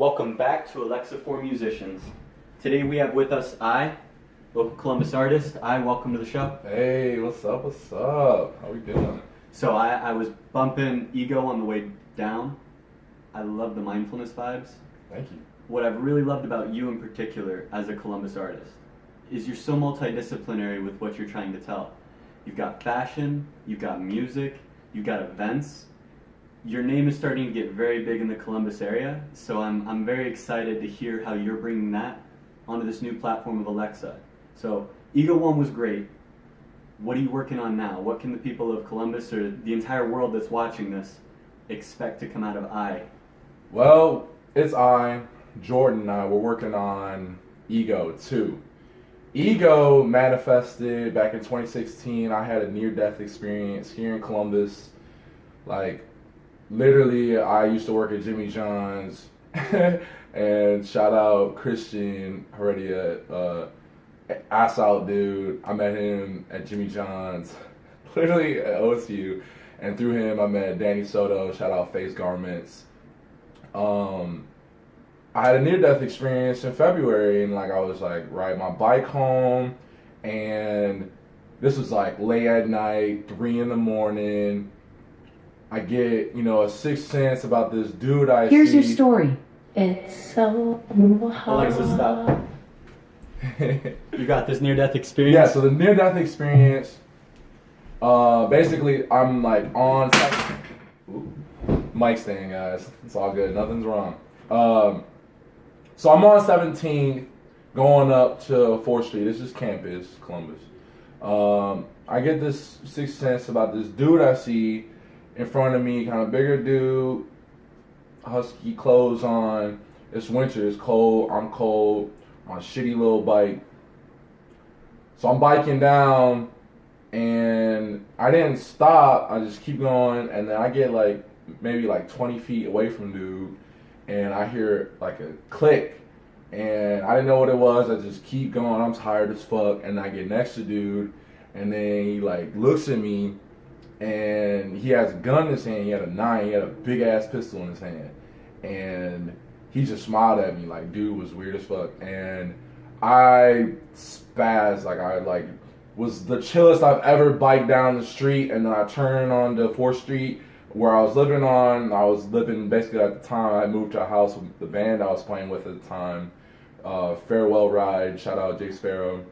Welcome back to Alexa for Musicians. Today we have with us local Columbus artist. Welcome to the show. Hey, what's up, How we doing? So I was bumping Ego on the way down. I love the mindfulness vibes. Thank you. What I've really loved about you in particular as a Columbus artist is you're so multidisciplinary with what you're trying to tell. You've got fashion, you've got music, you've got events. Your name is starting to get very big in the Columbus area, so I'm very excited to hear how you're bringing that onto this new platform of Alexa. So Ego 1 was great. What are you working on now? What can the people of Columbus or the entire world that's watching this expect to come out of I? Well, it's Jordan and I, we're working on Ego 2. Ego manifested back in 2016. I had a near-death experience here in Columbus. Literally, I used to work at Jimmy John's, and shout out Christian Heredia, ass out dude. I met him at Jimmy John's, literally at OSU, and through him I met Danny Soto, shout out Face Garments. I had a near-death experience in February, and I was riding my bike home, and this was late at night, 3 in the morning. I get, a sixth sense about this dude I see. Here's your story. It's so hard. Alexa, stop. You got this near-death experience? Yeah, so the near-death experience, basically, I'm on... Mic stand, guys. It's all good. Nothing's wrong. So I'm on 17th, going up to 4th Street. This is campus, Columbus. I get this sixth sense about this dude I see in front of me, kind of bigger dude, husky clothes on. It's winter, it's cold, I'm cold, on a shitty little bike. So I'm biking down, and I didn't stop, I just keep going, and then I get maybe 20 feet away from dude, and I hear a click, and I didn't know what it was. I just keep going, I'm tired as fuck, and I get next to dude, and then he looks at me, and he has a gun in his hand. He had a 9. He had a big ass pistol in his hand, and he just smiled at me. Dude was weird as fuck, and I spazzed. I was the chillest I've ever biked down the street, and then I turned onto 4th Street where I was living on. I was living basically at the time. I moved to a house with the band I was playing with at the time. Farewell Ride. Shout out Jay Sparrow.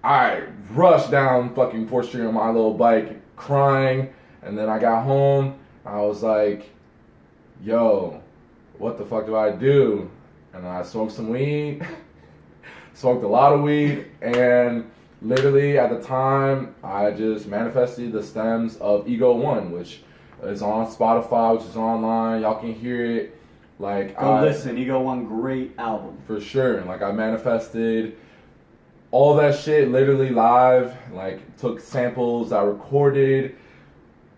I rushed down fucking 4th Street on my little bike, crying, and then I got home. I was like, yo, what the fuck do I do? And I smoked some weed, smoked a lot of weed, and literally at the time, I just manifested the stems of Ego 1, which is on Spotify, which is online. Y'all can hear it. Go listen, Ego 1, great album. For sure. I manifested all that shit literally live, took samples I recorded,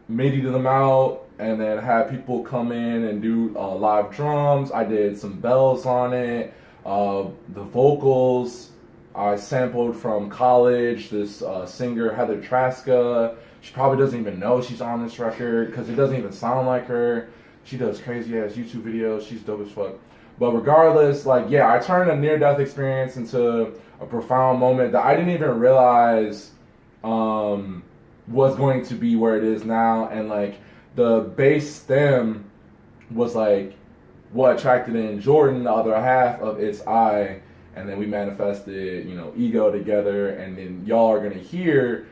MIDI to them out, and then had people come in and do live drums. I did some bells on it. The vocals I sampled from college, this singer Heather Traska. She probably doesn't even know she's on this record because it doesn't even sound like her. She does crazy ass YouTube videos. She's dope as fuck. But regardless, I turned a near-death experience into a profound moment that I didn't even realize was going to be where it is now. And the bass stem was what attracted in Jordan, the other half of It's I. And then we manifested, Ego together. And then y'all are going to hear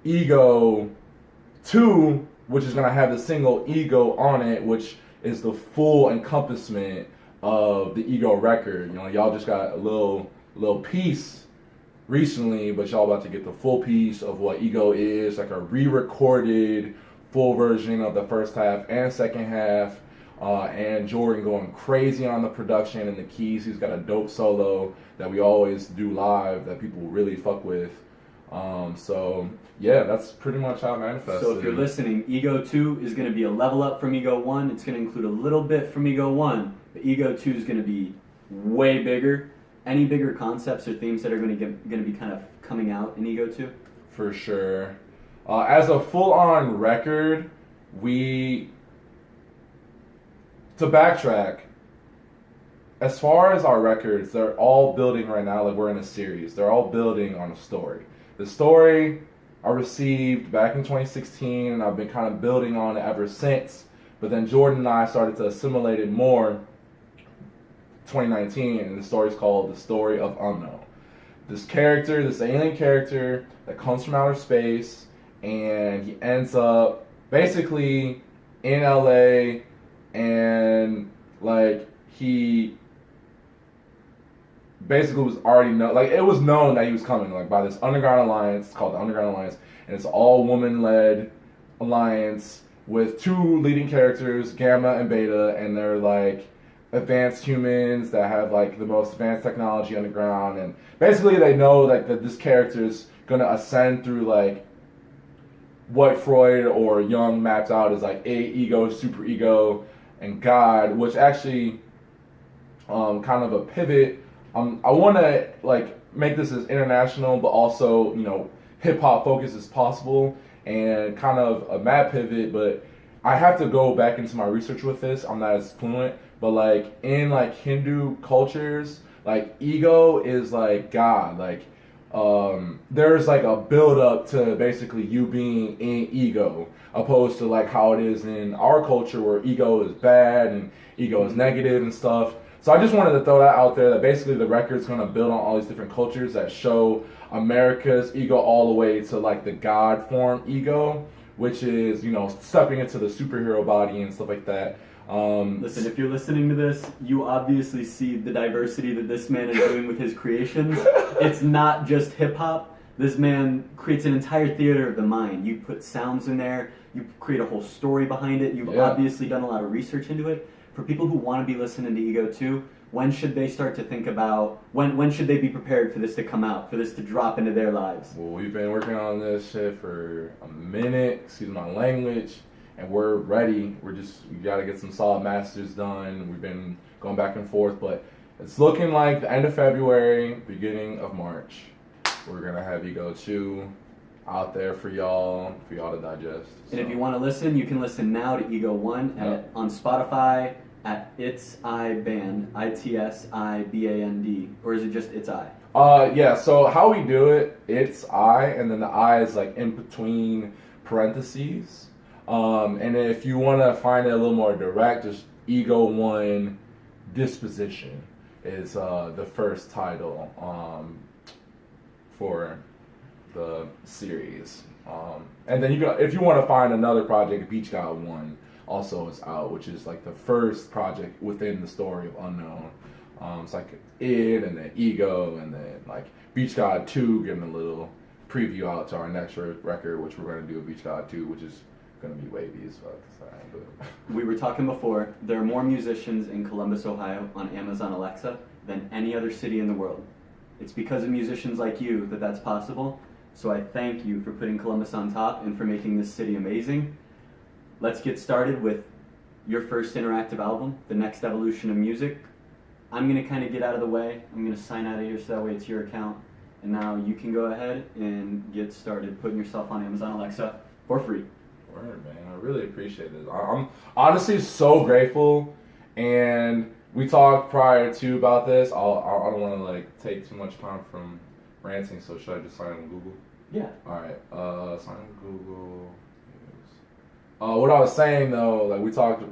Ego 2, which is going to have the single Ego on it, which is the full encompassment of the Ego record. Y'all just got a little piece recently, but y'all about to get the full piece of what Ego is, a re-recorded full version of the first half and second half, and Jordan going crazy on the production and the keys. He's got a dope solo that we always do live that people really fuck with. So yeah, that's pretty much how it manifested. So if you're listening, Ego 2 is going to be a level up from Ego 1. It's going to include a little bit from Ego 1, but Ego 2 is going to be way bigger. Any bigger concepts or themes that are going to be kind of coming out in Ego 2? For sure. As a full-on record, we to backtrack, as far as our records, they're all building right now. Like we're in a series. They're all building on a story. The story I received back in 2016, and I've been kind of building on it ever since. But then Jordan and I started to assimilate it more 2019, and the story's called The Story of Unknown. This character, this alien character that comes from outer space, and he ends up basically in LA, and like he basically was already known, like it was known that he was coming, like by this underground alliance called the Underground Alliance, and it's all woman-led alliance with two leading characters, Gamma and Beta, and they're like advanced humans that have like the most advanced technology underground, and basically they know like that this character is gonna ascend through like what Freud or Jung mapped out as like a ego, super ego, and God, which actually kind of a pivot. I want to like make this as international, but also hip hop focused as possible, and kind of a mad pivot. But I have to go back into my research with this. I'm not as fluent, but like in like Hindu cultures, like ego is like God. Like there's like a build up to basically you being in ego, opposed to like how it is in our culture where ego is bad and ego is negative and stuff. So I just wanted to throw that out there, that basically the record's going to build on all these different cultures that show America's ego all the way to like the God form ego, which is, stepping into the superhero body and stuff like that. Listen, if you're listening to this, you obviously see the diversity that this man is doing with his creations. It's not just hip hop. This man creates an entire theater of the mind. You put sounds in there, you create a whole story behind it. You've obviously done a lot of research into it. For people who want to be listening to Ego too, when should they start to think about, when should they be prepared for this to come out, for this to drop into their lives? Well, we've been working on this shit for a minute, excuse my language, and we're ready. We got to get some solid masters done. We've been going back and forth, but it's looking like the end of February, beginning of March. We're going to have Ego 2 out there for y'all to digest. And if you want to listen, you can listen now to Ego 1 on Spotify at It's I Band, ITSIBAND, or is it just It's I? Yeah, so how we do it, it's I, and then the I is like in between parentheses. And if you want to find it a little more direct, just Ego 1 Disposition is the first title for the series. And then if you want to find another project, Beach God 1 also is out, which is like the first project within the Story of Unknown. It's like Id and then Ego, and then like Beach God 2, giving a little preview out to our next record, which we're going to do a Beach God 2, which is going to be wavy as fuck. But we were talking before, there are more musicians in Columbus, Ohio on Amazon Alexa than any other city in the world. It's because of musicians like you that that's possible. So I thank you for putting Columbus on top and for making this city amazing. Let's get started with your first interactive album, The Next Evolution of Music. I'm going to kind of get out of the way. I'm going to sign out of here so that way it's your account. And now you can go ahead and get started putting yourself on Amazon Alexa for free. Word, man. I really appreciate it. I'm honestly so grateful. And we talked prior to about this. I don't want to like take too much time from ranting, so should I just sign in with Google? Yeah. Alright, sign in with Google. What I was saying though, like we talked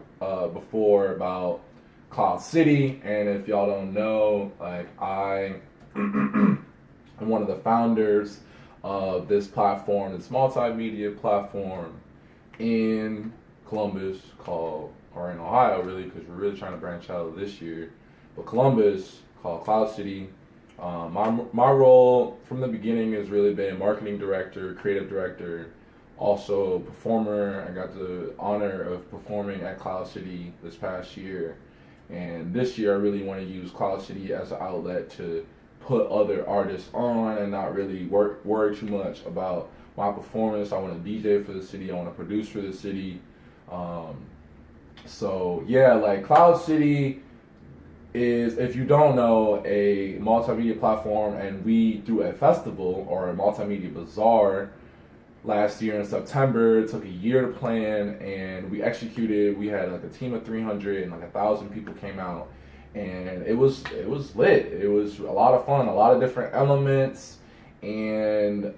before about Cloud City, and if y'all don't know, like I am one of the founders of this platform, this multimedia platform in Columbus or in Ohio really, because we're really trying to branch out this year, but Columbus, called Cloud City. My role from the beginning has really been marketing director, creative director, also performer. I got the honor of performing at Cloud City this past year, and this year I really want to use Cloud City as an outlet to put other artists on and not really worry too much about my performance. I want to DJ for the city, I want to produce for the city. So yeah, like Cloud City is, if you don't know, a multimedia platform, and we do a festival or a multimedia bazaar last year in September. It took a year to plan, and we executed. We had like a team of 300, and like 1,000 people came out, and it was lit. It was a lot of fun, a lot of different elements, and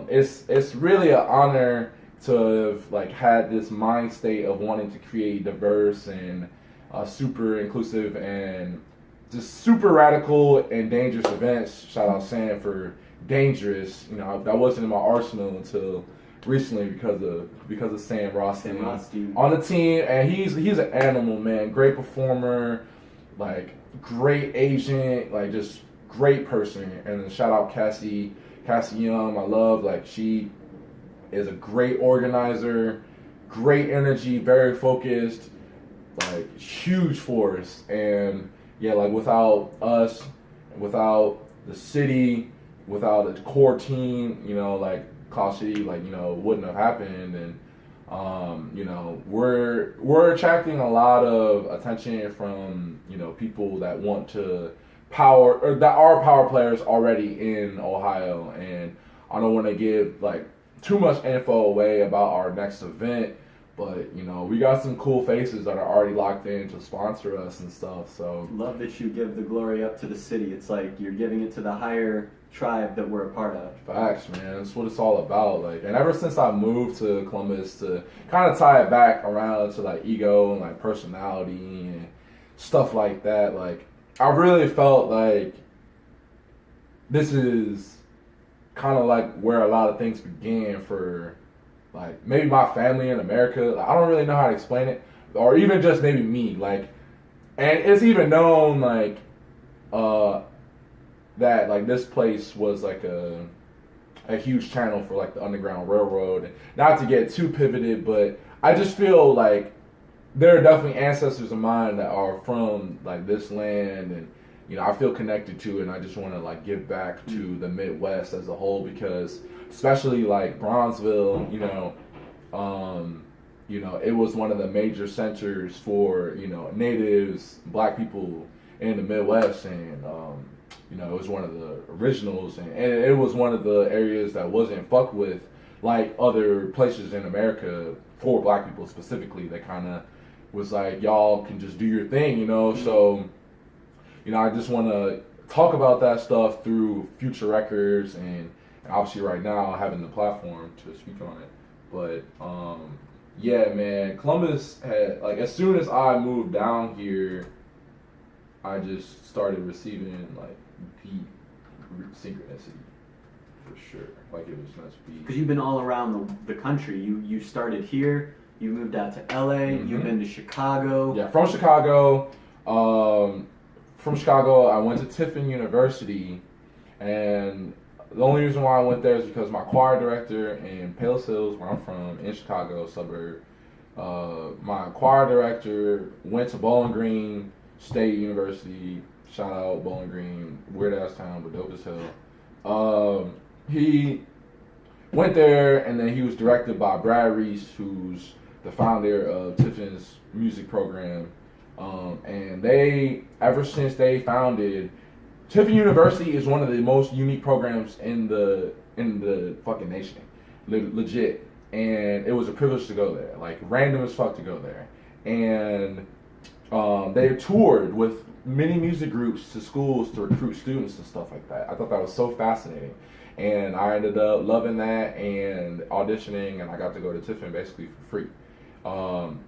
it's really an honor to have like had this mind state of wanting to create diverse and super inclusive and just super radical and dangerous events. Shout out Sam for dangerous. You know, that wasn't in my arsenal until recently because of Sam Rothstein on the team, and he's an animal, man. Great performer, like great agent, like just great person. And then shout out Cassie Young. I love, like, she is a great organizer, great energy, very focused, like huge force. And yeah, like without us, without the city, without a core team, you know, like Call City, like, you know, wouldn't have happened. And you know, we're attracting a lot of attention from, you know, people that want to power, or that are power players already in Ohio. And I don't want to give like too much info away about our next event, but you know, we got some cool faces that are already locked in to sponsor us and stuff. So love that you give the glory up to the city. It's like you're giving it to the higher tribe that we're a part of. Facts, man. That's what it's all about. Like, and ever since I moved to Columbus, to kind of tie it back around to like ego and like personality and stuff like that, like I really felt like this is kind of like where a lot of things began for like maybe my family in America. I don't really know how to explain it, or even just maybe me. Like, and it's even known like that like this place was like a huge channel for like the Underground Railroad. Not to get too pivoted, but I just feel like there are definitely ancestors of mine that are from like this land, and you know, I feel connected to it, and I just want to like give back to the Midwest as a whole, because especially like Bronzeville, you know, it was one of the major centers for, you know, natives, black people in the Midwest, and you know, it was one of the originals, and it was one of the areas that wasn't fucked with like other places in America for black people specifically. That kind of was like, y'all can just do your thing, you know. So, you know, I just want to talk about that stuff through future records, and obviously right now having the platform to speak on it. But yeah, man, Columbus had, like, as soon as I moved down here, I just started receiving like deep synchronicity, for sure. Like, it was meant to be. Because you've been all around the country. You started here. You moved out to LA. Mm-hmm. You've been to Chicago. Yeah, from Chicago. I went to Tiffin University, and the only reason why I went there is because my choir director in Palos Hills, where I'm from, in Chicago, suburb, my choir director went to Bowling Green State University. Shout out Bowling Green, weird ass town, but dope as hell. He went there, and then he was directed by Brad Reese, who's the founder of Tiffin's music program. And they, ever since they founded, Tiffin University is one of the most unique programs in the fucking nation, legit. And it was a privilege to go there, like random as fuck to go there. And they toured with many music groups to schools to recruit students and stuff like that. I thought that was so fascinating, and I ended up loving that and auditioning, and I got to go to Tiffin basically for free.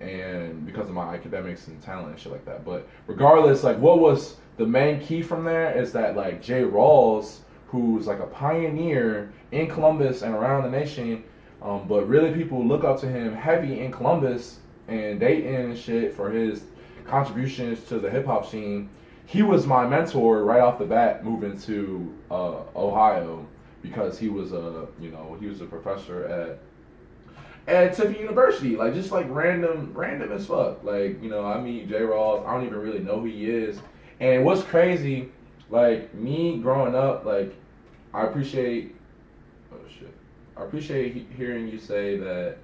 And because of my academics and talent and shit like that. But regardless, like, what was the main key from there is that, like, Jay Rawls, who's like a pioneer in Columbus and around the nation, but really people look up to him heavy in Columbus and Dayton and shit for his contributions to the hip hop scene. He was my mentor right off the bat moving to Ohio, because he was a professor at Tiffin University, like, just like random as fuck. Like, you know, I meet J. Rawls, I don't even really know who he is. And what's crazy, like, me growing up, like, I appreciate hearing you say that,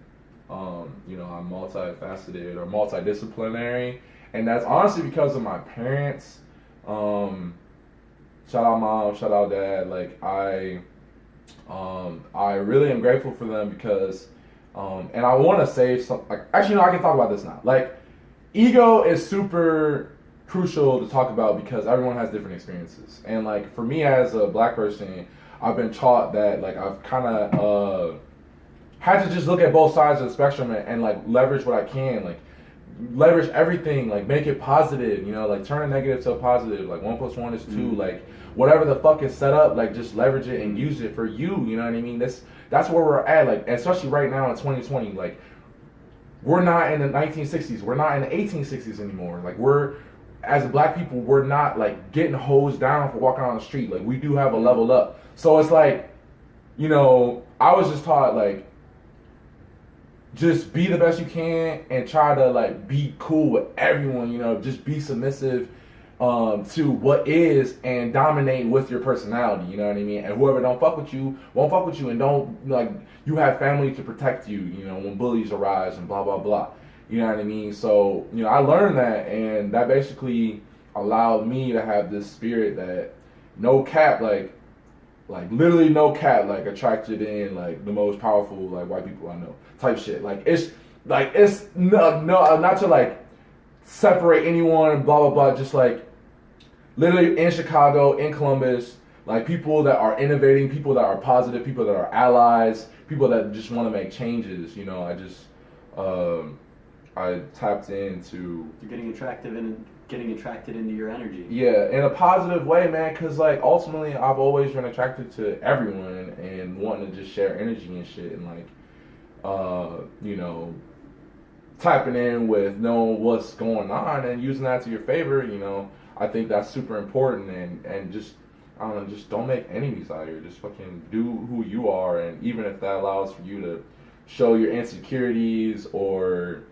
you know, I'm multifaceted or multidisciplinary, and that's honestly because of my parents. Shout out mom, shout out dad. Like, I really am grateful for them because, and I want to save some. Like, actually, no, I can talk about this now. Like, ego is super crucial to talk about because everyone has different experiences. And like for me as a black person, I've been taught that like I've kind of had to just look at both sides of the spectrum and like leverage what I can, like leverage everything, like make it positive, you know, like turn a negative to a positive, like 1 + 1 is 2, like whatever the fuck is set up, like just leverage it and use it for you know what I mean? That's where we're at, like especially right now in 2020, like we're not in the 1960s, we're not in the 1860s anymore, like we're as black people, we're not like getting hosed down for walking on the street, like we do have a level up. So it's like, you know, I was just taught like just be the best you can and try to like be cool with everyone, you know, just be submissive to what is and dominate with your personality, you know what I mean? And whoever don't fuck with you won't fuck with you, and don't like you have family to protect you, you know, when bullies arise and blah blah blah. You know what I mean? So, you know, I learned that, and that basically allowed me to have this spirit that no cap, like literally no cap, like attracted in like the most powerful like white people I know type shit. Like it's no not to like separate anyone, blah blah blah. Just like literally in Chicago, in Columbus, like people that are innovating, people that are positive, people that are allies, people that just want to make changes. You know, I tapped into. You're getting attracted into your energy. Yeah, in a positive way, man. Cause like ultimately, I've always been attracted to everyone and wanting to just share energy and shit, and like, you know, tapping in with knowing what's going on and using that to your favor. You know, I think that's super important, and just I don't know, just don't make enemies out here. Just fucking do who you are, and even if that allows for you to show your insecurities or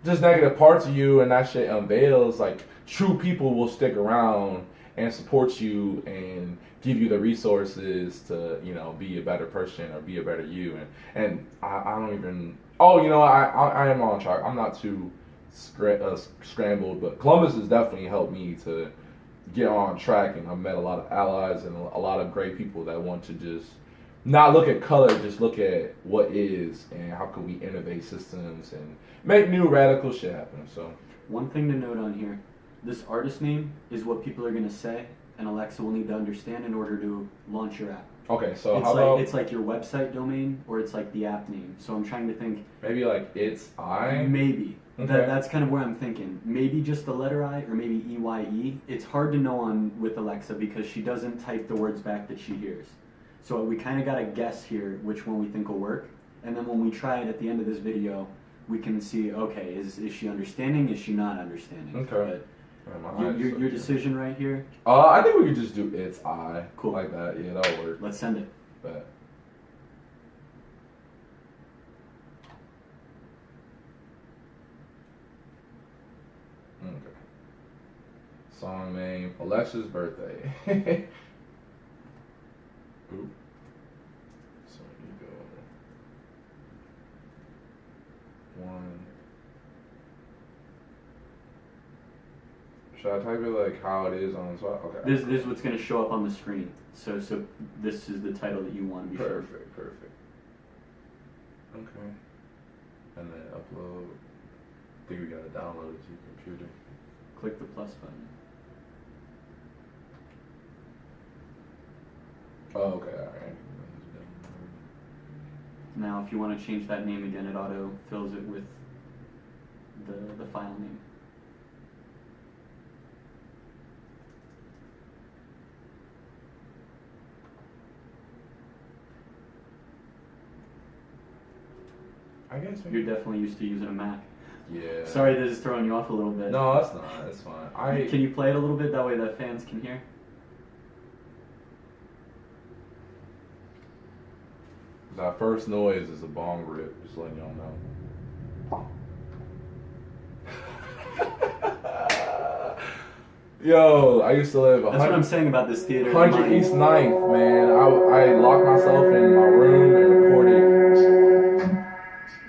just negative parts of you, and that shit unveils, like true people will stick around and support you and give you the resources to, you know, be a better person or be a better you. And I don't even, oh, you know, I am on track. I'm not too scrambled, but Columbus has definitely helped me to get on track, and I've met a lot of allies and a lot of great people that want to just not look at color, just look at what is and how can we innovate systems and make new radical shit happen. So one thing to note on here, this artist name is what people are going to say, and Alexa will need to understand in order to launch your app. Okay, so it's like your website domain, or it's like the app name. So I'm trying to think. Maybe like it's I? Maybe. Okay. That's kind of where I'm thinking. Maybe just the letter I, or maybe EYE. It's hard to know with Alexa because she doesn't type the words back that she hears. So we kind of got to guess here which one we think will work. And then when we try it at the end of this video, we can see, okay, is she understanding? Is she not understanding? Okay. But your decision right here? I think we could just do it's I. Cool. Like that. Yeah, that'll work. Let's send it. Bet. Okay. Song name, Alexis' birthday. Oop. So you go 1. Should I type it like how it is on the spot? Okay. This is what's going to show up on the screen. So this is the title that you want to be sure. Perfect. Okay. And then upload. I think we gotta download it to your computer. Click the plus button. Oh, okay, alright. Now, if you want to change that name again, it auto fills it with the file name. I guess you're definitely used to using a Mac. Yeah. Sorry, this is throwing you off a little bit. No, that's not. That's fine. Can you play it a little bit? That way the fans can hear. That first noise is a bong rip, just letting y'all know. Yo, I used to live. That's what I'm saying about this theater. 100 East 9th, man. I locked myself in my room and recorded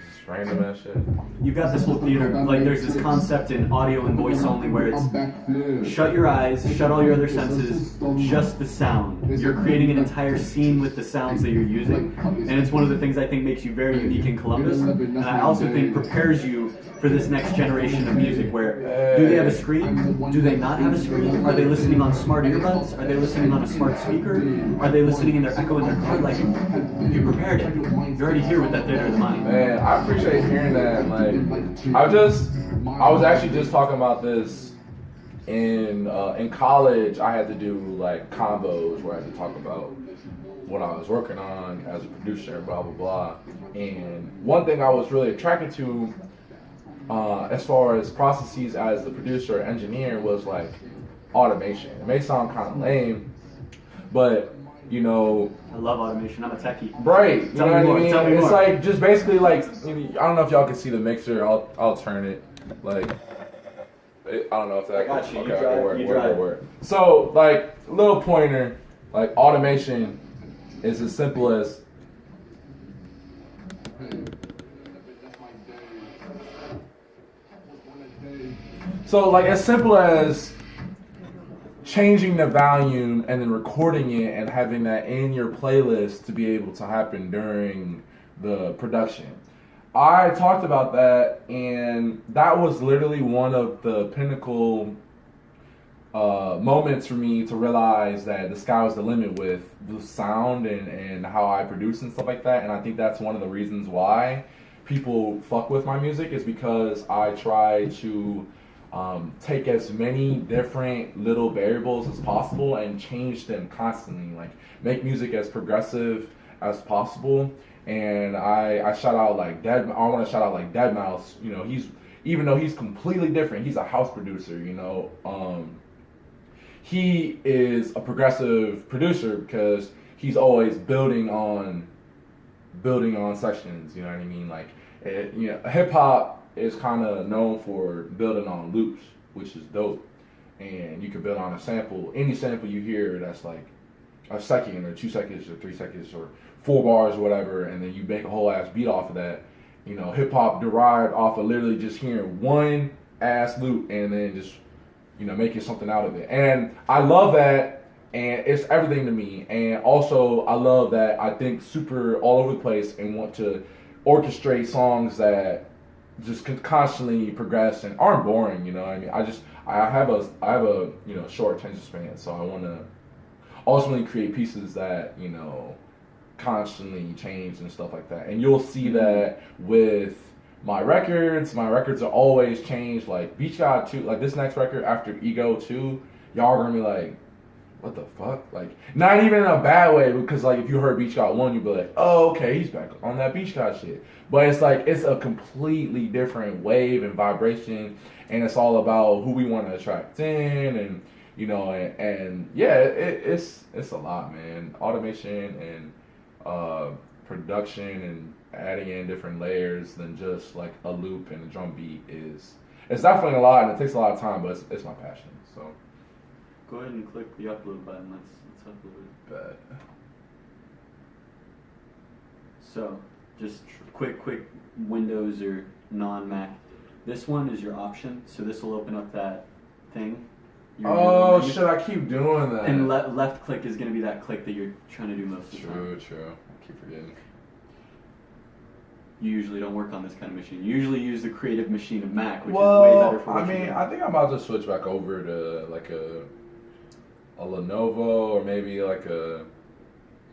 just random ass shit. you've got this whole theater, like there's this concept in audio and voice only where it's shut your eyes, shut all your other senses, just the sound. You're creating an entire scene with the sounds that you're using, and it's one of the things I think makes you very unique in Columbus, and I also think prepares you for this next generation of music where do they have a screen? Do they not have a screen? Are they listening on smart earbuds? Are they listening on a smart speaker? Are they listening in their echo in their car? Like, you prepared it. You're already here with that theater of the mind. Man, I appreciate hearing that. Like, I was actually just talking about this in college. I had to do like combos where I had to talk about what I was working on as a producer, blah blah blah. And one thing I was really attracted to, as far as processes as a producer or engineer, was like automation. It may sound kind of lame, but you know, I love automation. I'm a techie. right? You know what I mean? Tell me It's more. like just basically like, I don't know if y'all can see the mixer. I'll turn it. Like, I don't know if that. I got you. Okay, You drive, it'll work, you it'll drive. work. So like little pointer, like automation is as simple as as simple as changing the volume and then recording it and having that in your playlist to be able to happen during the production. I talked about that, and that was literally one of the pinnacle moments for me to realize that the sky was the limit with the sound and how I produce and stuff like that. And I think that's one of the reasons why people fuck with my music, is because I try to take as many different little variables as possible and change them constantly, like make music as progressive as possible. And I shout out like I want to shout out like Deadmau5. You know, even though he's completely different, he's a house producer. You know, he is a progressive producer because he's always building on sections. You know what I mean? Like, hip hop is kind of known for building on loops, which is dope. And you can build on a sample, any sample you hear that's like a second or 2 seconds or 3 seconds or 4 bars or whatever, and then you make a whole ass beat off of that. You know, hip hop derived off of literally just hearing one ass loop and then just, you know, making something out of it. And I love that, and it's everything to me. And also I love that I think super all over the place and want to orchestrate songs that just constantly progress and aren't boring. You know what I mean? I have a you know, short attention span, so I want to ultimately create pieces that, you know, constantly change and stuff like that. And you'll see that with my records. My records are always changed. Like Beach God 2, like this next record after Ego 2, y'all are gonna be like, what the fuck? Like, not even in a bad way, because like if you heard Beach God 1, you'd be like, oh, okay, he's back on that Beach God shit. But it's like, it's a completely different wave and vibration, and it's all about who we want to attract in, and you know, and yeah, it's a lot, man. Automation and production and adding in different layers than just like a loop and a drum beat it's definitely a lot, and it takes a lot of time, but it's my passion. So go ahead and click the upload button. Let's upload it. So just quick Windows or non-Mac. This one is your option, so this will open up that thing. Oh shit! I keep doing that. And left click is going to be that click that you're trying to do most of the time. True. I keep forgetting. You usually don't work on this kind of machine. You usually use the creative machine of Mac, which is way better for what you do. I think I'm about to switch back over to like a Lenovo, or maybe like a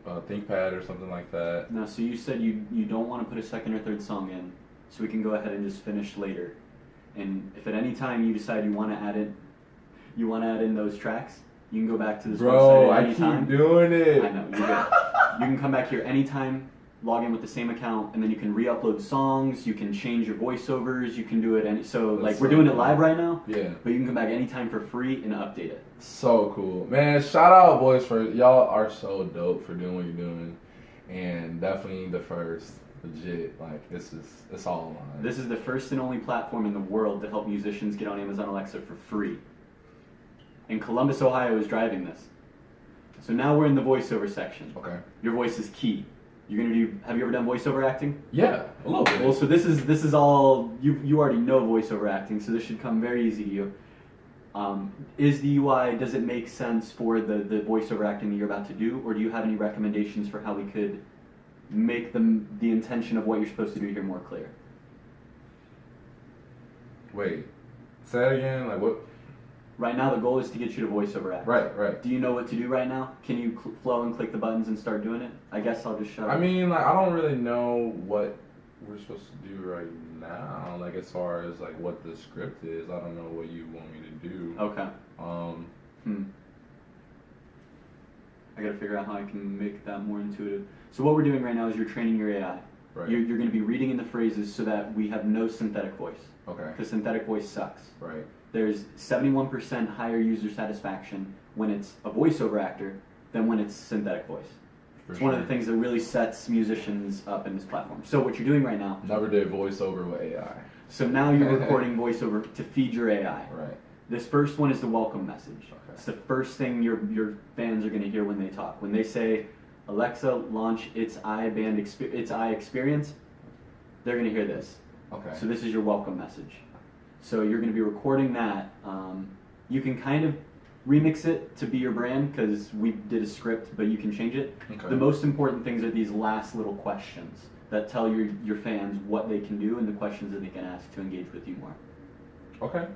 ThinkPad or something like that. No, so you said you don't want to put a second or third song in, so we can go ahead and just finish later. And if at any time you decide you want to add in those tracks, you can go back to this website at any time. Bro, I keep doing it. I know, you're good. You can come back here anytime, log in with the same account, and then you can re-upload songs, you can change your voiceovers, you can do it That's we're so doing it cool. live right now, Yeah. but you can come back anytime for free and update it. So cool. Man, shout out boys for y'all are so dope for doing what you're doing. And definitely the first legit, like it's all mine. This is the first and only platform in the world to help musicians get on Amazon Alexa for free. And Columbus, Ohio is driving this. So now we're in the voiceover section. Okay. Your voice is key. You're gonna do. Have you ever done voiceover acting? Yeah, a little bit. Well, so this is all you already know voiceover acting, so this should come very easy to you. Is the UI, does it make sense for the voiceover acting that you're about to do, or do you have any recommendations for how we could make the intention of what you're supposed to do here more clear? Wait, say that again. Like what? Right now, the goal is to get you to voiceover act. Right. Do you know what to do right now? Can you flow and click the buttons and start doing it? I guess I'll just shut up. I mean, like, I don't really know what we're supposed to do right now. Like, as far as like what the script is, I don't know what you want me to do. Okay. I gotta figure out how I can make that more intuitive. So what we're doing right now is you're training your AI. Right. You're going to be reading in the phrases so that we have no synthetic voice. Okay. Because synthetic voice sucks. Right. There's 71% higher user satisfaction when it's a voiceover actor than when it's synthetic voice. It's one of the things that really sets musicians up in this platform. So what you're doing right now... Never did voiceover with AI. So now you're recording voiceover to feed your AI. Right. This first one is the welcome message. Okay. It's the first thing your fans are going to hear when they talk. When they say, Alexa, launch its I experience, they're going to hear this. Okay. So this is your welcome message. So you're going to be recording that. You can kind of remix it to be your brand because we did a script, but you can change it. Okay. The most important things are these last little questions that tell your fans what they can do and the questions that they can ask to engage with you more. Okay.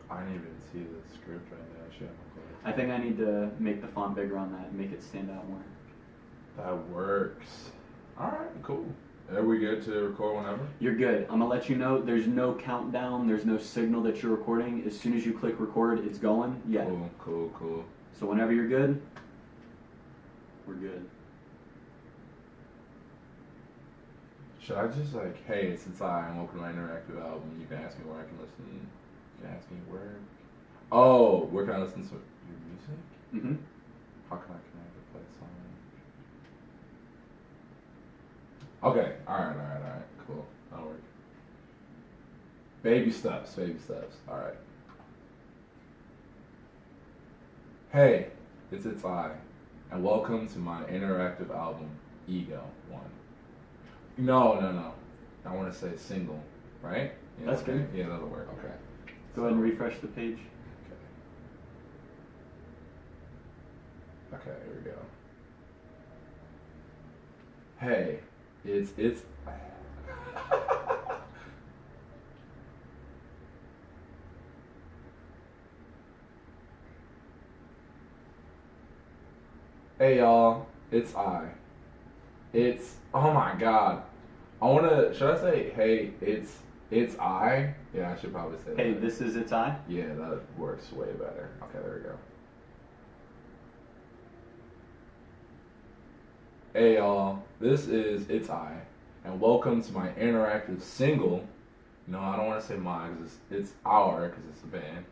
I didn't even see the script right now. Shit, I think I need to make the font bigger on that and make it stand out more. that works. All right, cool. Are we good to record whenever? You're good. I'm gonna let you know there's no countdown, there's no signal that you're recording. As soon as you click record, it's going. Yeah. Cool. So whenever you're good, we're good. Should I just like, hey, since I'm welcome to my interactive album, you can ask me where I can listen. You can ask me where. Oh, where can I listen to your music? Mm-hmm. How can I connect to play a song? Okay, alright, cool. That'll work. Baby steps, alright. Hey, it's I, and welcome to my interactive album, Ego 1. No. I want to say single, right? Yeah, That's okay. good. Yeah, that'll work, okay. Go ahead and refresh the page. Okay, here we go. Hey, it's Hey y'all, it's I. It's oh my god. Should I say hey, it's I? Yeah, I should probably say Hey, that. this is It's I. Yeah, that works way better. Okay, there we go. Hey y'all, this is It's I, and welcome to my interactive single. No, I don't want to say mine because it's our, because it's a band.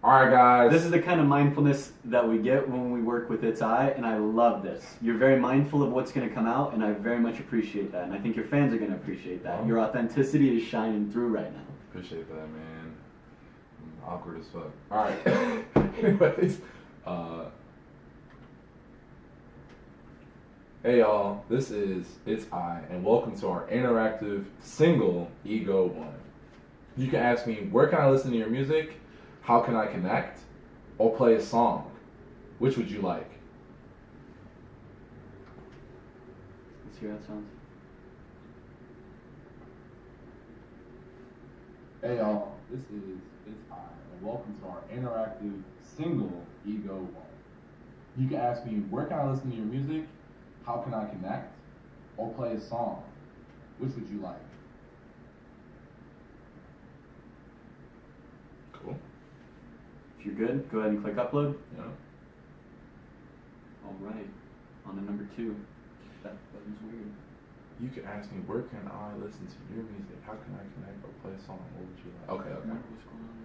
Alright guys. This is the kind of mindfulness that we get when we work with It's I, and I love this. You're very mindful of what's going to come out, and I very much appreciate that, and I think your fans are going to appreciate that. Your authenticity is shining through right now. Appreciate that, man. I'm awkward as fuck. Alright. Anyways, hey y'all, this is It's I, and welcome to our interactive single, Ego 1. You can ask me, where can I listen to your music? How can I connect? Or play a song? Which would you like? Let's hear how it sounds. Hey y'all, this is It's I, and welcome to our interactive single, Ego 1. You can ask me, where can I listen to your music? How can I connect? Or play a song? Which would you like? Cool. If you're good, go ahead and click upload. Yeah. All right. On to number 2. That button's weird. You can ask me, where can I listen to your music? How can I connect or play a song? What would you like? Okay. What's going on?